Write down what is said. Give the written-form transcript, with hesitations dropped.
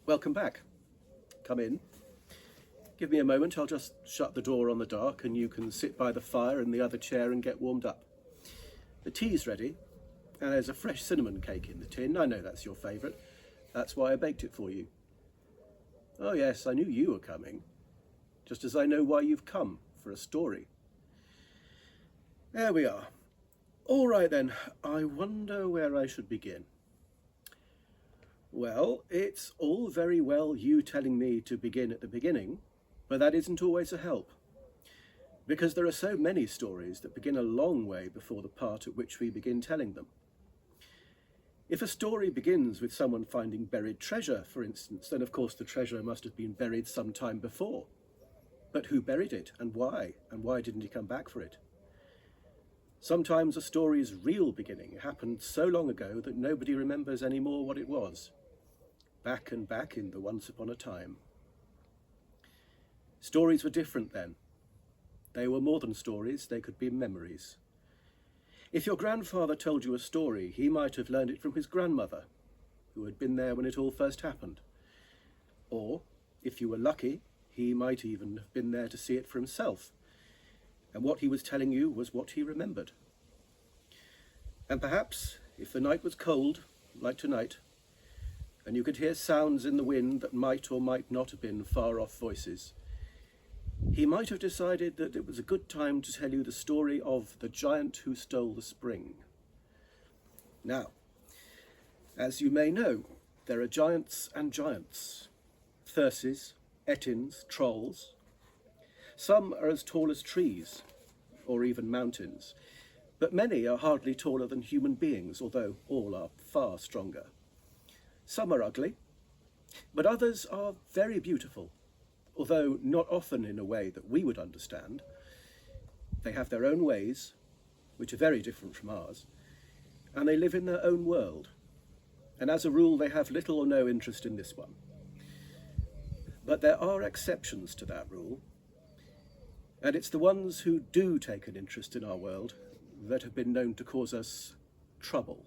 Welcome back. Come in. Give me a moment, I'll just shut the door on the dark and you can sit by the fire in the other chair and get warmed up. The tea's ready, and there's a fresh cinnamon cake in the tin. I know that's your favourite. That's why I baked it for you. Oh yes, I knew you were coming, just as I know why you've come, for a story. There we are. All right then, I wonder where I should begin. Well, it's all very well you telling me to begin at the beginning, but that isn't always a help. Because there are so many stories that begin a long way before the part at which we begin telling them. If a story begins with someone finding buried treasure, for instance, then of course the treasure must have been buried some time before. But who buried it, and why didn't he come back for it? Sometimes a story's real beginning happened so long ago that nobody remembers anymore what it was. Back and back in the once upon a time. Stories were different then. They were more than stories, they could be memories. If your grandfather told you a story, he might have learned it from his grandmother, who had been there when it all first happened. Or, if you were lucky, he might even have been there to see it for himself, and what he was telling you was what he remembered. And perhaps, if the night was cold, like tonight, and you could hear sounds in the wind that might or might not have been far-off voices, he might have decided that it was a good time to tell you the story of the giant who stole the spring. Now, as you may know, there are giants and giants, thyrses, etins, trolls. Some are as tall as trees, or even mountains, but many are hardly taller than human beings, although all are far stronger. Some are ugly, but others are very beautiful, although not often in a way that we would understand. They have their own ways, which are very different from ours, and they live in their own world, and as a rule they have little or no interest in this one. But there are exceptions to that rule, and it's the ones who do take an interest in our world that have been known to cause us trouble.